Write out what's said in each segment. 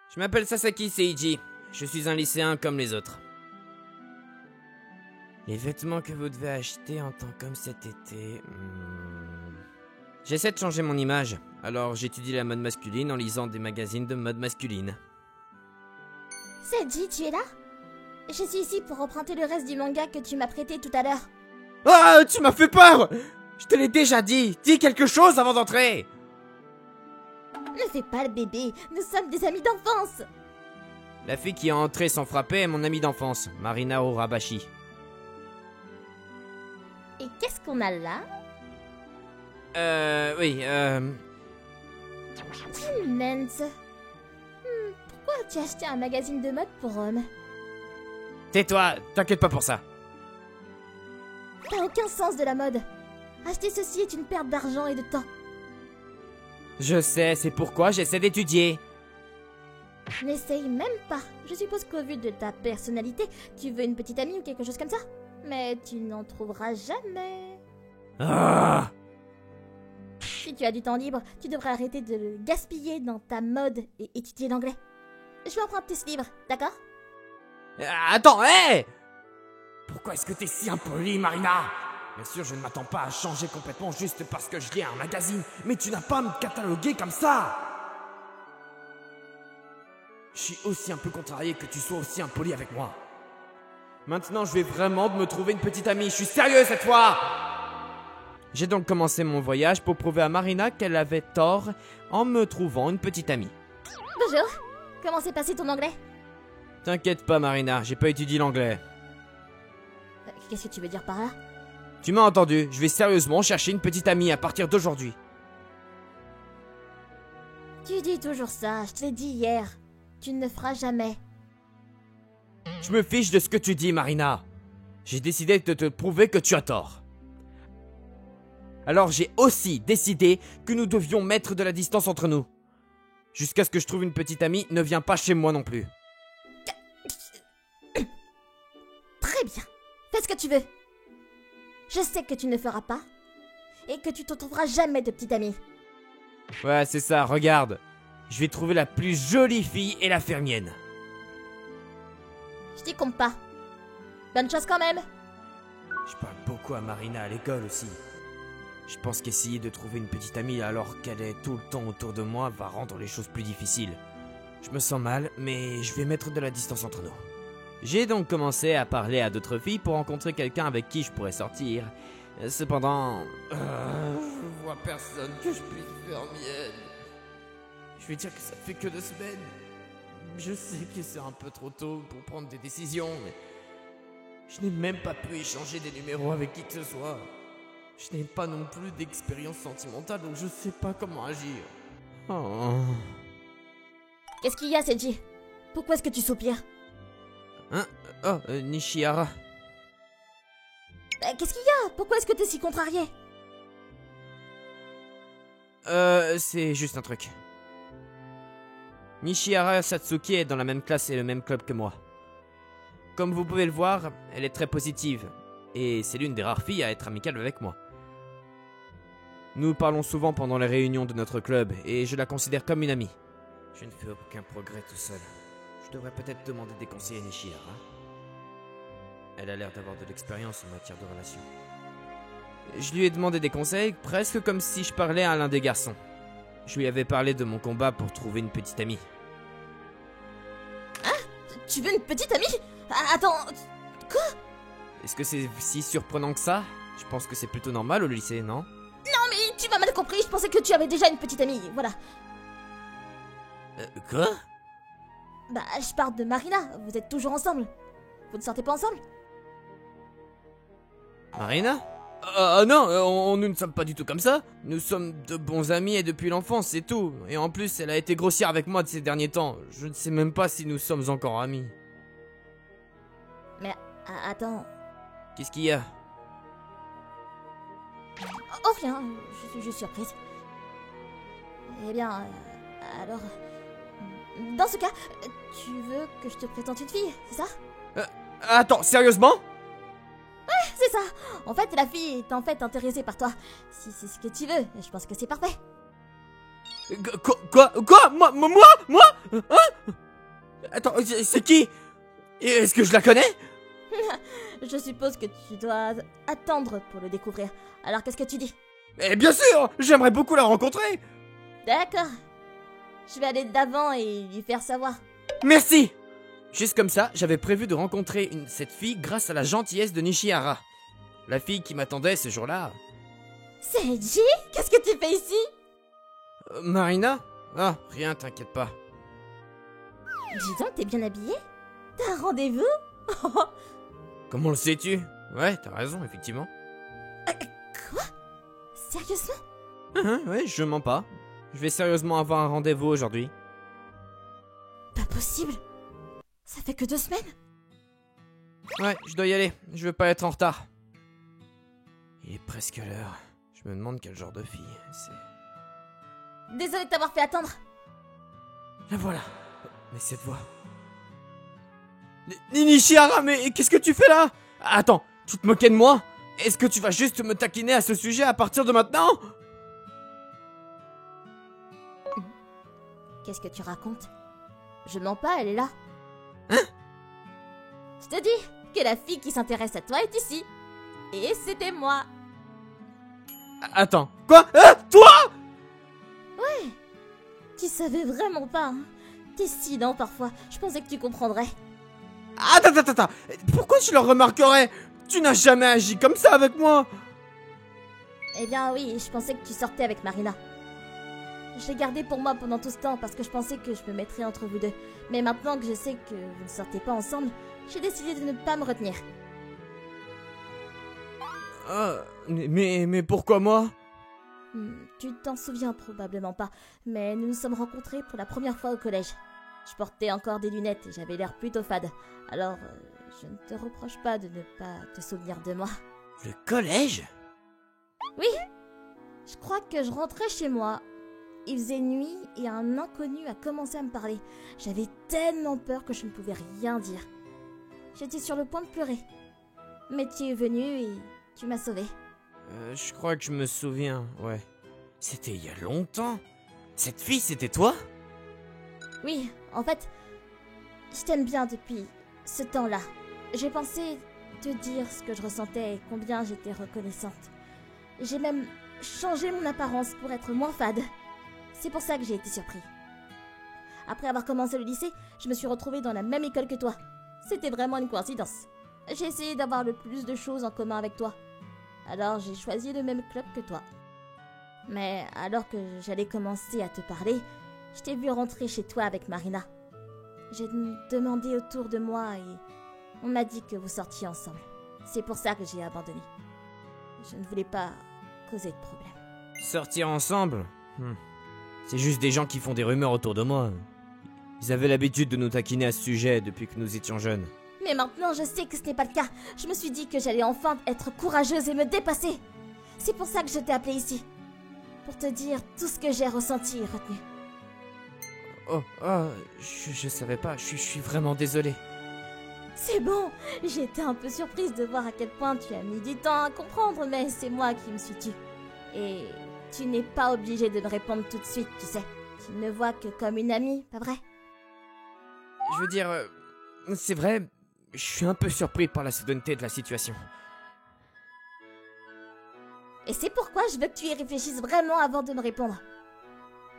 Je m'appelle Sasaki Seiji. Je suis un lycéen comme les autres. Les vêtements que vous devez acheter en tant qu'homme cet été... J'essaie de changer mon image, alors j'étudie la mode masculine en lisant des magazines de mode masculine. Seiji, tu es là? Je suis ici pour emprunter le reste du manga que tu m'as prêté tout à l'heure. Ah, tu m'as fait peur! Je te l'ai déjà dit! Dis quelque chose avant d'entrer! Ne fais pas le bébé, nous sommes des amis d'enfance! La fille qui est entrée sans frapper est mon amie d'enfance, Marina Urabashi. Et qu'est-ce qu'on a là? Oui, Tim Lenz. Pourquoi as-tu acheté un magazine de mode pour hommes? Tais-toi, t'inquiète pas pour ça. T'as aucun sens de la mode. Acheter ceci est une perte d'argent et de temps. Je sais, c'est pourquoi j'essaie d'étudier. N'essaye même pas. Je suppose qu'au vu de ta personnalité, tu veux une petite amie ou quelque chose comme ça. Mais tu n'en trouveras jamais. Ah! Si tu as du temps libre, tu devrais arrêter de le gaspiller dans ta mode et étudier l'anglais. Je vais emprunter ce livre, d'accord? Attends, hé! Pourquoi est-ce que t'es si impolie, Marina? Bien sûr, je ne m'attends pas à changer complètement juste parce que je lis un magazine, mais tu n'as pas à me cataloguer comme ça! Je suis aussi un peu contrarié que tu sois aussi impoli avec moi. Maintenant, je vais vraiment me trouver une petite amie, je suis sérieux cette fois! J'ai donc commencé mon voyage pour prouver à Marina qu'elle avait tort en me trouvant une petite amie. Bonjour. Comment s'est passé ton anglais? T'inquiète pas, Marina, j'ai pas étudié l'anglais. Qu'est-ce que tu veux dire par là? Tu m'as entendu, je vais sérieusement chercher une petite amie à partir d'aujourd'hui. Tu dis toujours ça, je te l'ai dit hier. Tu ne le feras jamais. Je me fiche de ce que tu dis, Marina. J'ai décidé de te prouver que tu as tort. Alors j'ai aussi décidé que nous devions mettre de la distance entre nous. Jusqu'à ce que je trouve une petite amie, ne viens pas chez moi non plus. Très bien. Fais ce que tu veux. Je sais que tu ne le feras pas. Et que tu ne trouveras jamais de petite amie. Ouais, c'est ça, regarde. Je vais trouver la plus jolie fille et la faire mienne. Je t'y compte pas. Bonne chose quand même. Je parle beaucoup à Marina à l'école aussi. Je pense qu'essayer de trouver une petite amie alors qu'elle est tout le temps autour de moi va rendre les choses plus difficiles. Je me sens mal, mais je vais mettre de la distance entre nous. J'ai donc commencé à parler à d'autres filles pour rencontrer quelqu'un avec qui je pourrais sortir. Cependant, je vois personne que je puisse faire mienne. Je vais dire que ça fait que 2 semaines. Je sais que c'est un peu trop tôt pour prendre des décisions, mais je n'ai même pas pu échanger des numéros avec qui que ce soit. Je n'ai pas non plus d'expérience sentimentale, donc je sais pas comment agir. Oh. Qu'est-ce qu'il y a, Seiji? Pourquoi est-ce que tu soupires? Hein? Oh, Nishihara. Qu'est-ce qu'il y a? Pourquoi est-ce que t'es si contrarié? C'est juste un truc. Nishihara Satsuki est dans la même classe et le même club que moi. Comme vous pouvez le voir, elle est très positive. Et c'est l'une des rares filles à être amicale avec moi. Nous parlons souvent pendant les réunions de notre club et je la considère comme une amie. Je ne fais aucun progrès tout seul. Je devrais peut-être demander des conseils à Nishihara. Elle a l'air d'avoir de l'expérience en matière de relations. Je lui ai demandé des conseils, presque comme si je parlais à l'un des garçons. Je lui avais parlé de mon combat pour trouver une petite amie. Hein? Tu veux une petite amie? Attends... Quoi? Est-ce que c'est si surprenant que ça? Je pense que c'est plutôt normal au lycée, non? Non mais tu m'as mal compris, je pensais que tu avais déjà une petite amie, voilà. Quoi? Bah, je parle de Marina, vous êtes toujours ensemble. Vous ne sortez pas ensemble? Marina? Non, nous ne sommes pas du tout comme ça. Nous sommes de bons amis et depuis l'enfance, c'est tout. Et en plus, elle a été grossière avec moi de ces derniers temps. Je ne sais même pas si nous sommes encore amis. Mais, attends... Qu'est-ce qu'il y a? Oh rien, je suis juste surprise. Eh bien, alors... Dans ce cas, tu veux que je te présente une fille, c'est ça? Attends, sérieusement? Ouais, c'est ça. En fait, la fille est en fait intéressée par toi. Si c'est ce que tu veux, je pense que c'est parfait. Quoi? Moi? Hein? Attends, c'est qui? Est-ce que je la connais? Je suppose que tu dois attendre pour le découvrir. Alors qu'est-ce que tu dis? Eh bien sûr, j'aimerais beaucoup la rencontrer. D'accord. Je vais aller d'avant et lui faire savoir. Merci. Juste comme ça, j'avais prévu de rencontrer cette fille grâce à la gentillesse de Nishihara. La fille qui m'attendait ce jour-là. Seiji, qu'est-ce que tu fais ici? Marina? Ah, rien, t'inquiète pas. Dis donc, t'es bien habillée? T'as un rendez-vous? Comment le sais-tu? Ouais, t'as raison, effectivement. Quoi? Sérieusement? Ouais, je mens pas. Je vais sérieusement avoir un rendez-vous aujourd'hui. Pas possible. Ça fait que 2 semaines? Ouais, je dois y aller. Je veux pas être en retard. Il est presque l'heure. Je me demande quel genre de fille c'est. Désolée de t'avoir fait attendre. La voilà. Mais cette voix... Nishihara, mais qu'est-ce que tu fais là? Attends, tu te moquais de moi? Est-ce que tu vas juste me taquiner à ce sujet à partir de maintenant? Qu'est-ce que tu racontes? Je mens pas, elle est là. Hein? Je te dis que la fille qui s'intéresse à toi est ici. Et c'était moi. Attends, quoi? Toi? Ouais. Tu savais vraiment pas, hein? T'es si lent parfois, je pensais que tu comprendrais. Attends. Pourquoi je le remarquerais? Tu n'as jamais agi comme ça avec moi. Eh bien oui, je pensais que tu sortais avec Marina. Je l'ai gardé pour moi pendant tout ce temps parce que je pensais que je me mettrais entre vous deux. Mais maintenant que je sais que vous ne sortez pas ensemble, j'ai décidé de ne pas me retenir. Mais pourquoi moi? Tu t'en souviens probablement pas, mais nous nous sommes rencontrés pour la première fois au collège. Je portais encore des lunettes et j'avais l'air plutôt fade. Alors, je ne te reproche pas de ne pas te souvenir de moi. Le collège? Oui. Je crois que je rentrais chez moi. Il faisait nuit et un inconnu a commencé à me parler. J'avais tellement peur que je ne pouvais rien dire. J'étais sur le point de pleurer. Mais tu es venu et tu m'as sauvée. Je crois que je me souviens, ouais. C'était il y a longtemps. Cette fille, c'était toi? Oui, en fait, je t'aime bien depuis ce temps-là. J'ai pensé te dire ce que je ressentais et combien j'étais reconnaissante. J'ai même changé mon apparence pour être moins fade. C'est pour ça que j'ai été surpris. Après avoir commencé le lycée, je me suis retrouvée dans la même école que toi. C'était vraiment une coïncidence. J'ai essayé d'avoir le plus de choses en commun avec toi. Alors j'ai choisi le même club que toi. Mais alors que j'allais commencer à te parler, je t'ai vu rentrer chez toi avec Marina. J'ai demandé autour de moi et on m'a dit que vous sortiez ensemble. C'est pour ça que j'ai abandonné. Je ne voulais pas causer de problème. Sortir ensemble? C'est juste des gens qui font des rumeurs autour de moi. Ils avaient l'habitude de nous taquiner à ce sujet depuis que nous étions jeunes. Mais maintenant, je sais que ce n'est pas le cas. Je me suis dit que j'allais enfin être courageuse et me dépasser. C'est pour ça que je t'ai appelée ici. Pour te dire tout ce que j'ai ressenti et retenu. Je savais pas, je suis vraiment désolé. C'est bon, j'étais un peu surprise de voir à quel point tu as mis du temps à comprendre, mais c'est moi qui me suis tue. Et tu n'es pas obligé de me répondre tout de suite, tu sais. Tu ne me vois que comme une amie, pas vrai? Je veux dire, c'est vrai, je suis un peu surpris par la soudaineté de la situation. Et c'est pourquoi je veux que tu y réfléchisses vraiment avant de me répondre.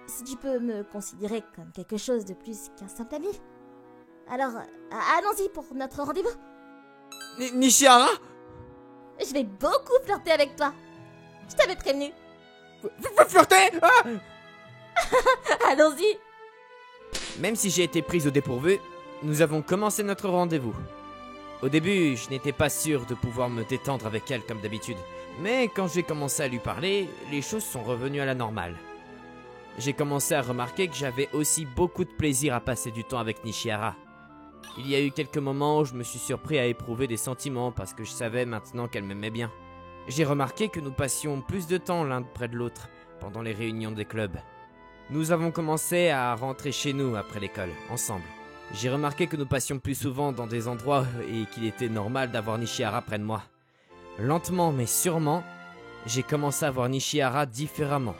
Si tu peux me considérer comme quelque chose de plus qu'un simple ami. Alors, allons-y pour notre rendez-vous. Nishihara? Je vais beaucoup flirter avec toi. Je t'avais prévenu. Flirter? Allons-y. Même si j'ai été prise au dépourvu, nous avons commencé notre rendez-vous. Au début, je n'étais pas sûr de pouvoir me détendre avec elle comme d'habitude. Mais quand j'ai commencé à lui parler, les choses sont revenues à la normale. J'ai commencé à remarquer que j'avais aussi beaucoup de plaisir à passer du temps avec Nishihara. Il y a eu quelques moments où je me suis surpris à éprouver des sentiments parce que je savais maintenant qu'elle m'aimait bien. J'ai remarqué que nous passions plus de temps l'un près de l'autre pendant les réunions des clubs. Nous avons commencé à rentrer chez nous après l'école, ensemble. J'ai remarqué que nous passions plus souvent dans des endroits et qu'il était normal d'avoir Nishihara près de moi. Lentement mais sûrement, j'ai commencé à voir Nishihara différemment.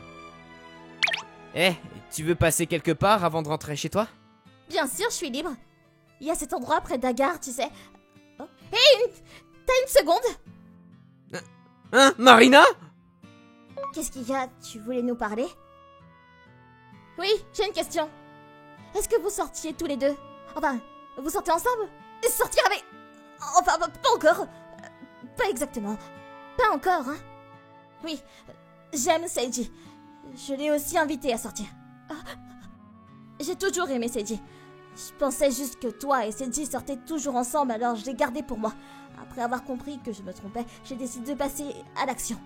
Tu veux passer quelque part avant de rentrer chez toi? Bien sûr, je suis libre. Il y a cet endroit près de la gare, tu sais. Oh. Hé, t'as une seconde? Hein, Marina? Qu'est-ce qu'il y a? Tu voulais nous parler? Oui, j'ai une question. Est-ce que vous sortiez tous les deux? Enfin, vous sortez ensemble? Sortir avec... Enfin, pas encore. Pas exactement. Pas encore, hein. Oui, j'aime Seiji. Je l'ai aussi invité à sortir. J'ai toujours aimé Seiji. Je pensais juste que toi et Seiji sortaient toujours ensemble, alors je l'ai gardé pour moi. Après avoir compris que je me trompais, j'ai décidé de passer à l'action.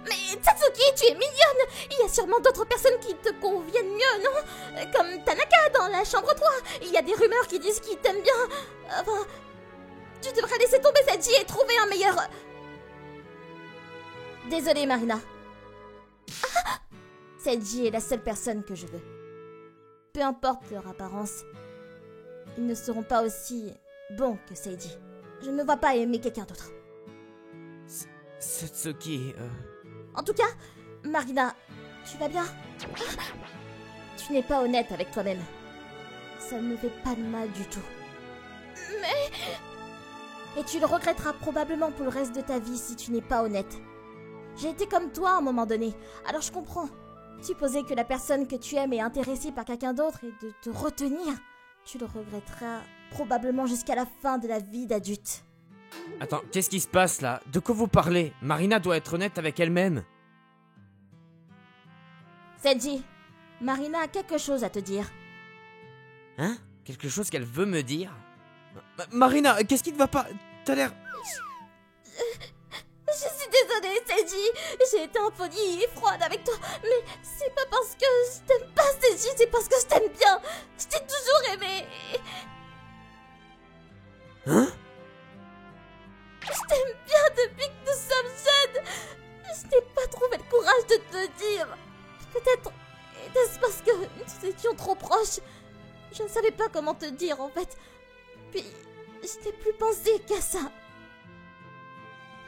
Mais Tatsuki, tu es mignonne! Il y a sûrement d'autres personnes qui te conviennent mieux, non? Comme Tanaka dans la chambre 3. Il y a des rumeurs qui disent qu'il t'aime bien. Enfin, tu devrais laisser tomber Seiji et trouver un meilleur... Désolée, Marina. Seiji est la seule personne que je veux. Peu importe leur apparence, ils ne seront pas aussi bons que Seiji. Je ne me vois pas aimer quelqu'un d'autre. Satsuki, En tout cas, Marina, tu vas bien? Tu n'es pas honnête avec toi-même. Ça ne me fait pas de mal du tout. Mais... Et tu le regretteras probablement pour le reste de ta vie si tu n'es pas honnête. J'ai été comme toi à un moment donné, alors je comprends. Supposer que la personne que tu aimes est intéressée par quelqu'un d'autre et de te retenir, tu le regretteras probablement jusqu'à la fin de la vie d'adulte. Attends, qu'est-ce qui se passe là? De quoi vous parlez? Marina doit être honnête avec elle-même. Seiji, Marina a quelque chose à te dire. Hein? Quelque chose qu'elle veut me dire? Marina, qu'est-ce qui ne va pas? T'as l'air... Je suis désolée, Seiji. J'ai été impolie et froide avec toi. Mais c'est pas parce que je t'aime pas, Seiji, c'est parce que je t'aime bien. Je t'ai toujours aimé. Hein? Je t'aime bien depuis que nous sommes jeunes. Je n'ai pas trouvé le courage de te le dire. Peut-être était-ce parce que nous étions trop proches. Je ne savais pas comment te dire en fait. Puis je n'ai plus pensé qu'à ça.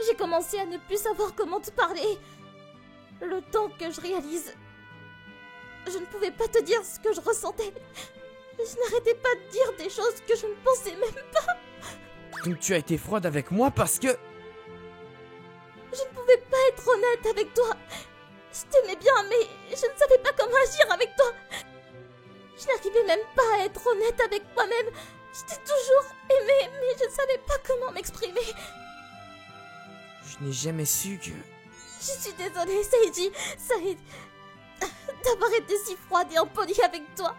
J'ai commencé à ne plus savoir comment te parler. Le temps que je réalise, je ne pouvais pas te dire ce que je ressentais. Je n'arrêtais pas de dire des choses que je ne pensais même pas. Donc tu as été froide avec moi parce que... Je ne pouvais pas être honnête avec toi. Je t'aimais bien, mais je ne savais pas comment agir avec toi. Je n'arrivais même pas à être honnête avec moi-même. Je t'ai toujours aimé, mais je ne savais pas comment m'exprimer. Je n'ai jamais su que... Je suis désolée, Seiji. Ça est... d'avoir été si froide et impolie avec toi.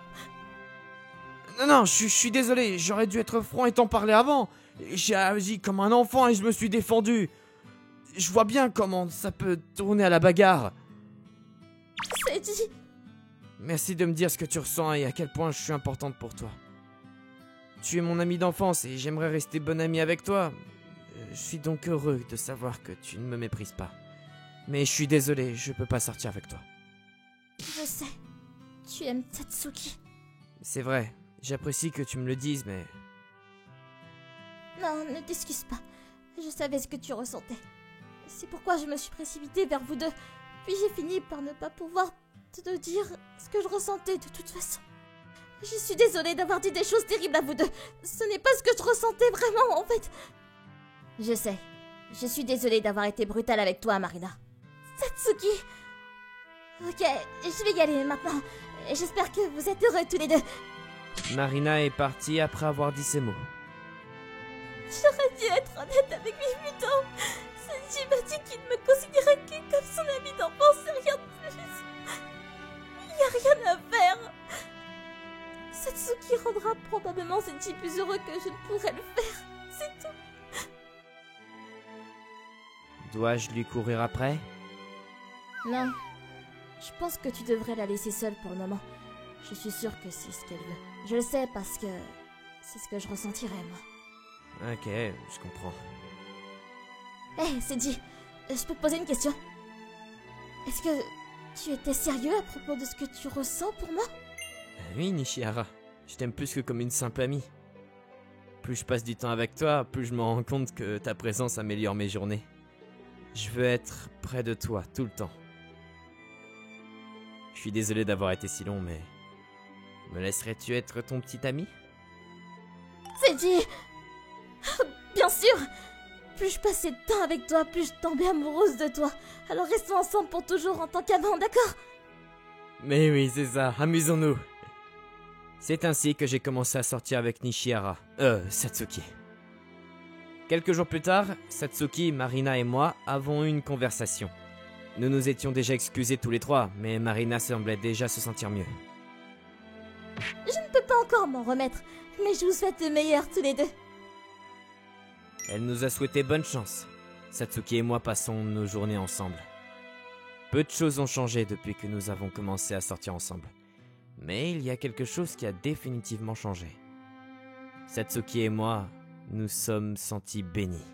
Non, je suis désolé, j'aurais dû être franc et t'en parler avant. J'ai agi comme un enfant et je me suis défendu. Je vois bien comment ça peut tourner à la bagarre. Seiji... Merci de me dire ce que tu ressens et à quel point je suis importante pour toi. Tu es mon ami d'enfance et j'aimerais rester bon ami avec toi. Je suis donc heureux de savoir que tu ne me méprises pas. Mais je suis désolé, je peux pas sortir avec toi. Je sais. Tu aimes Tatsuki. C'est vrai, j'apprécie que tu me le dises, mais... Non, ne t'excuse pas. Je savais ce que tu ressentais. C'est pourquoi je me suis précipitée vers vous deux. Puis j'ai fini par ne pas pouvoir te dire ce que je ressentais de toute façon. Je suis désolée d'avoir dit des choses terribles à vous deux. Ce n'est pas ce que je ressentais vraiment, en fait. Je sais. Je suis désolée d'avoir été brutale avec toi, Marina. Satsuki. Ok, je vais y aller maintenant. J'espère que vous êtes heureux tous les deux. Marina est partie après avoir dit ces mots. J'aurais dû être honnête avec lui plus tôt. Seiji m'a dit qu'il ne me considérait que comme son ami d'enfance et rien de plus. Il n'y a rien à faire. Satsuki rendra probablement Seiji plus heureux que je ne pourrais le faire. C'est tout. Dois-je lui courir après? Non. Je pense que tu devrais la laisser seule pour le moment. Je suis sûre que c'est ce qu'elle veut. Je le sais parce que c'est ce que je ressentirais, moi. Ok, je comprends. Hé, Seiji, je peux te poser une question? Est-ce que tu étais sérieux à propos de ce que tu ressens pour moi? Oui, Nishihara. Je t'aime plus que comme une simple amie. Plus je passe du temps avec toi, plus je me rends compte que ta présence améliore mes journées. Je veux être près de toi tout le temps. Je suis désolé d'avoir été si long, mais Me laisserais-tu être ton petit ami? C'est dit. Bien sûr. Plus je passais de temps avec toi, plus je tombais amoureuse de toi. Alors restons ensemble pour toujours en tant qu'amants, d'accord? Mais oui, c'est ça, amusons-nous. C'est ainsi que j'ai commencé à sortir avec Nishihara, Satsuki. Quelques jours plus tard, Satsuki, Marina et moi avons eu une conversation. Nous nous étions déjà excusés tous les trois, mais Marina semblait déjà se sentir mieux. Je ne peux pas encore m'en remettre, mais je vous souhaite le meilleur tous les deux. Elle nous a souhaité bonne chance. Satsuki et moi passons nos journées ensemble. Peu de choses ont changé depuis que nous avons commencé à sortir ensemble. Mais il y a quelque chose qui a définitivement changé. Satsuki et moi nous sommes sentis bénis.